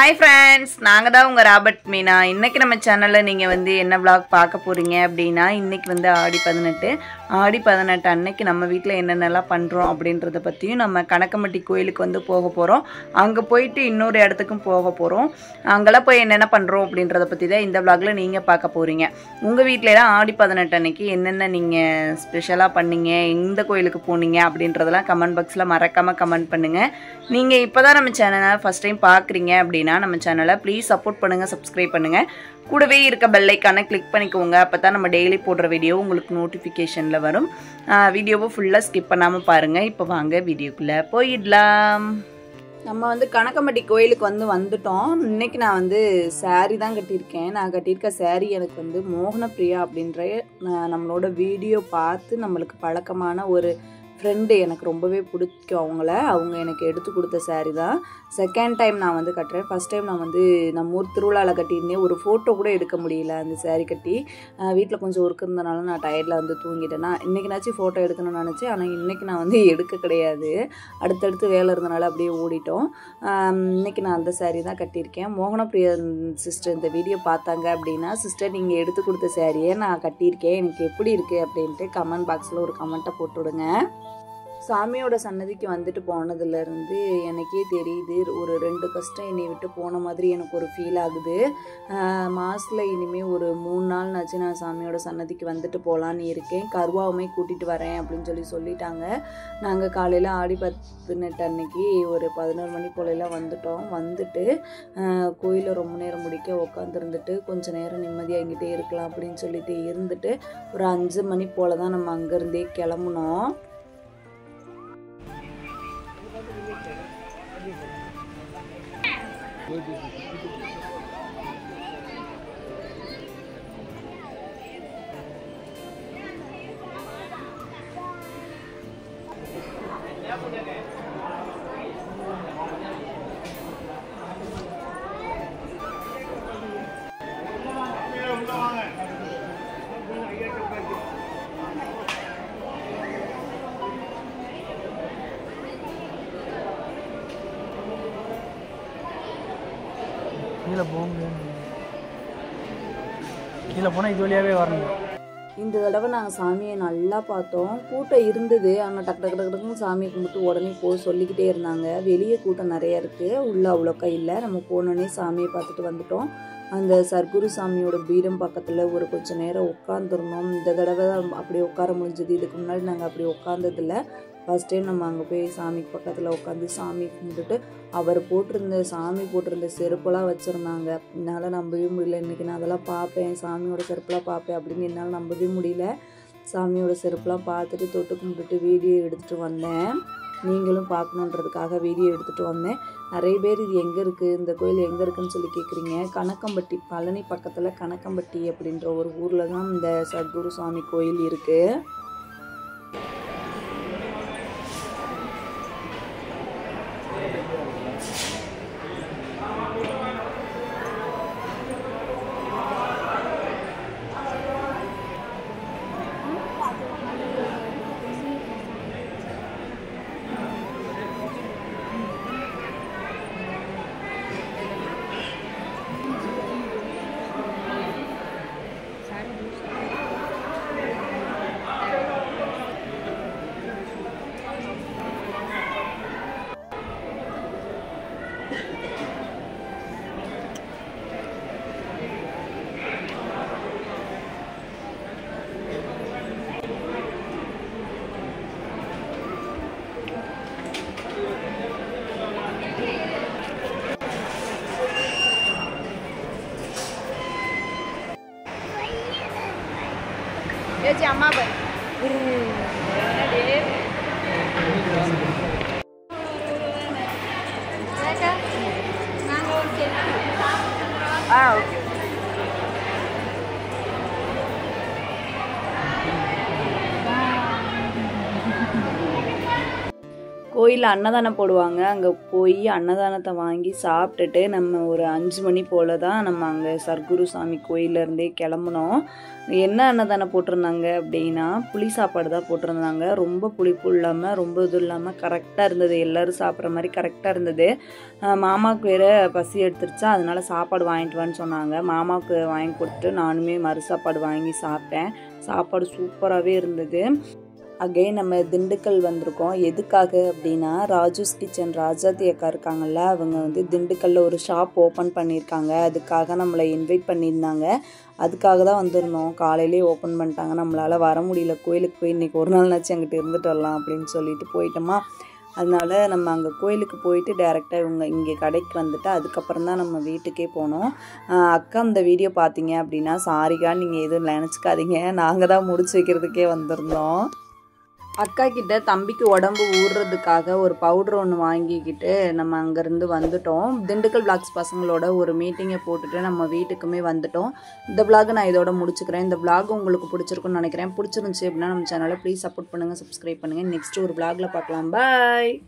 Hi friends, நாங்க தான் உங்க ராபர்ட் மீனா. இன்னைக்கு நம்ம சேனல்ல நீங்க என்ன vlog பார்க்க போறீங்க அப்படினா இன்னைக்கு ஆடி 18. ஆடி 18 அன்னைக்கு நம்ம வீட்ல என்னென்னலாம் பண்றோம் அப்படின்றத பத்தியும் நம்ம கணக்கம்பட்டி கோயிலுக்கு போக போறோம். அங்க போயிட்டு இன்னொரு இடத்துக்கும் போக போறோம். அங்கலாம் போய் என்னென்ன பண்றோம் அப்படின்றத பத்தி தான் இந்த vlogல நீங்க பார்க்க போறீங்க. உங்க வீட்ல எல்லாம் ஆடி 18 அன்னைக்கு என்னென்ன நீங்க ஸ்பெஷலா பண்ணீங்க, எந்த கோயிலுக்கு போனீங்க அப்படின்றதெல்லாம் கமெண்ட் பாக்ஸ்ல மறக்காம கமெண்ட் பண்ணுங்க. நீங்க இப்பதான் நம்ம சேனலை ஃபர்ஸ்ட் டைம் பார்க்கறீங்க அப்படினா நம்ம சேனலை ப்ளீஸ் சப்போர்ட் பண்ணுங்க, சப்ஸ்கிரைப் பண்ணுங்க. கூடவே இருக்க பெல் ஐகானை கிளிக் பண்ணிக்கோங்க. அப்பதான் நம்ம டெய்லி போடுற வீடியோ உங்களுக்கு நோட்டிஃபிகேஷன்ல வரும். வீடியோவை ஃபுல்லா ஸ்கிப் பண்ணாம பாருங்க. இப்போ வாங்க வீடியோக்குள்ள போயிடலாம். நம்ம கணக்கம்பட்டி கோயிலுக்கு வந்துட்டோம். இன்னைக்கு நான் saree தான் கட்டியிருக்கேன். நான் கட்டியிருக்க saree எனக்கு மோகனப்பிரியா அப்படின்ற நம்மளோட வீடியோ பார்த்து நம்மளுக்கு பழக்கமான ஒரு ஃப்ரெண்டு, எனக்கு ரொம்பவே பிடிக்கும் அவங்க எனக்கு எடுத்து கொடுத்த saree தான். செகண்ட் டைம் நான் கட்டுறேன். ஃபர்ஸ்ட் டைம் நான் நம்ம ஊர் திருவிழாவில் கட்டியிருந்தேன். ஒரு ஃபோட்டோ கூட எடுக்க முடியல அந்த saree கட்டி. வீட்டில் கொஞ்சம் ஒர்க் இருந்தனால நான் டயர்டில் தூங்கிட்டேன். நான் இன்றைக்கினாச்சும் ஃபோட்டோ எடுக்கணும்னு நினச்சேன். ஆனால் இன்றைக்கி நான் எடுக்க கிடையாது. அடுத்தடுத்து வேலை இருந்தனால அப்படியே ஓடிட்டோம். இன்றைக்கி நான் அந்த saree தான் கட்டியிருக்கேன். மோகனப்பிரியா சிஸ்டர் இந்த வீடியோ பார்த்தாங்க அப்படின்னா, சிஸ்டர் நீங்கள் எடுத்து கொடுத்த சாரியை நான் கட்டியிருக்கேன், எனக்கு எப்படி இருக்குது அப்படின்ட்டு கமெண்ட் பாக்ஸில் ஒரு கமெண்ட்டை போட்டு விடுங்க. சாமியோட சன்னதிக்கு போனதுலேருந்து எனக்கே தெரியுது, ஒரு 2 கஷ்டம் என்னை விட்டு போன மாதிரி எனக்கு ஒரு ஃபீல் ஆகுது. மாதத்தில் இனிமேல் ஒரு 3 நாள்னாச்சு நான் சாமியோட சன்னதிக்கு போகலான்னு இருக்கேன். கருவாவுமே கூட்டிகிட்டு வரேன் அப்படின்னு சொல்லிட்டாங்க. நாங்கள் காலையில் ஆடி 18 அன்னைக்கு ஒரு 11 மணி போலெல்லாம் வந்துட்டு கோயிலை ரொம்ப நேரம் முடிக்க உட்காந்துருந்துட்டு கொஞ்சம் நேரம் நிம்மதியாக இங்கிட்டே இருக்கலாம் அப்படின்னு சொல்லிட்டு இருந்துட்டு ஒரு 5 மணி போல் தான் நம்ம அங்கேருந்தே கிளம்புனோம். கீழே போனால் இது வழியாகவே வரணும். இந்த தடவை நாங்கள் சாமியை நல்லா பார்த்தோம். கூட்டம் இருந்தது, ஆனால் டக்குன்னு சாமியை கும்பிட்டு உடனே சொல்லிக்கிட்டே இருந்தாங்க. வெளியே கூட்டம் நிறையா இருக்குது, உள்ளே அவ்வளோக்கா இல்லை. நம்ம போனோடனே சாமியை பார்த்துட்டு வந்துட்டோம். அந்த சர்க்குரு சாமியோட பீடம் பக்கத்தில் ஒரு கொஞ்சம் நேரம் உட்காந்துருந்தோம். இந்த தடவை தான் அப்படி உட்கார முடிஞ்சது. இதுக்கு முன்னாடி நாங்கள் அப்படி உட்காந்ததில்ல. ஃபஸ்ட் டைம் நம்ம அங்கே போய் சாமிக்கு பக்கத்தில் உட்காந்து சாமி கும்பிட்டுட்டு அவர் சாமி போட்டிருந்த செருப்பெல்லாம் வச்சுருந்தாங்க. என்னால் நம்பவே முடியல. இன்றைக்கி நான் அதெல்லாம் பார்ப்பேன், சாமியோட செருப்பெல்லாம் பார்ப்பேன் அப்படின்னு என்னால் நம்பவே முடியல. சாமியோட செருப்பெல்லாம் பார்த்துட்டு தொட்டு கும்பிட்டுட்டு வீடியோ எடுத்துகிட்டு வந்தேன். நீங்களும் பார்க்கணுன்றதுக்காக வீடியோ எடுத்துகிட்டு வந்தேன். நிறைய பேர் இது எங்கே இருக்குது, இந்த கோயில் எங்கே இருக்குதுன்னு சொல்லி கேட்குறீங்க. கணக்கம்பட்டி, பழனி பக்கத்தில் கணக்கம்பட்டி அப்படின்ற ஒரு ஊரில் தான் இந்த சத்குரு சாமி கோயில் இருக்குது. அம்மா பாய் ஓகே. கோயிலில் அன்னதானம் போடுவாங்க. அங்கே போய் அன்னதானத்தை வாங்கி சாப்பிட்டுட்டு நம்ம ஒரு 5 மணி போல் தான் நம்ம அங்கே சர்க்குரு சாமி கோயிலேருந்தே கிளம்புனோம். என்ன அன்னதானம் போட்டிருந்தாங்க அப்படின்னா புளி சாப்பாடு தான் போட்டிருந்தாங்க. ரொம்ப புளிப்பு இல்லாமல் ரொம்ப இது இல்லாமல் கரெக்டாக இருந்தது. எல்லோரும் சாப்பிட்ற மாதிரி கரெக்டாக இருந்தது. மாமாவுக்கு வேறு பசி எடுத்துருச்சா, அதனால சாப்பாடு வாங்கிட்டு வான்னு சொன்னாங்க. மாமாவுக்கு வாங்கி கொடுத்துட்டு நானுமே மறு சாப்பாடு வாங்கி சாப்பிட்டேன். சாப்பாடு சூப்பராகவே இருந்தது. அகைன் நம்ம திண்டுக்கல் வந்திருக்கோம். எதுக்காக அப்படின்னா ராஜூஸ் கிச்சன் ராஜாத்தி அக்கா இருக்காங்கல்ல, அவங்க வந்து திண்டுக்கல்லில் ஒரு ஷாப் ஓப்பன் பண்ணியிருக்காங்க. அதுக்காக நம்மளை இன்வைட் பண்ணியிருந்தாங்க. அதுக்காக தான் வந்திருந்தோம். காலையிலே ஓப்பன் பண்ணிட்டாங்க. நம்மளால் வர முடியல. கோயிலுக்கு போய் இன்றைக்கி ஒரு நாள்னாச்சும் அங்கிட்டு இருந்துட்டு வரலாம் அப்படின்னு சொல்லிட்டு போயிட்டோமா. அதனால நம்ம அங்கே கோயிலுக்கு போயிட்டு டேரெக்டாக இவங்க இங்கே கடைக்கு வந்துட்டு அதுக்கப்புறம் தான் நம்ம வீட்டுக்கே போனோம். அக்கா இந்த வீடியோ பார்த்தீங்க அப்படின்னா சாரிக்கா, நீங்கள் எதுவும் நினச்சிக்காதீங்க, நாங்கள் தான் முடிச்சு வைக்கிறதுக்கே வந்திருந்தோம். அக்கா கிட்ட தம்பிக்கு உடம்பு ஊறுறதுக்காக ஒரு பவுட்ரு ஒன்று வாங்கிக்கிட்டு நம்ம அங்கேருந்து வந்துட்டோம். திண்டுக்கல் விளாக்ஸ் பசங்களோட ஒரு மீட்டிங்கை போட்டுட்டு நம்ம வீட்டுக்குமே வந்துட்டோம். இந்த விளாக் நான் இதோட முடிச்சுக்கிறேன். இந்த விளாக் உங்களுக்கு பிடிச்சிருக்குன்னு நினைக்கிறேன். பிடிச்சிருந்துச்சி அப்படின்னா நம்ம சேனலை ப்ளீஸ் சப்போர்ட் பண்ணுங்கள், சப்ஸ்கிரைப் பண்ணுங்கள். நெக்ஸ்ட்டு ஒரு விளாகில் பார்க்கலாம். பாய்.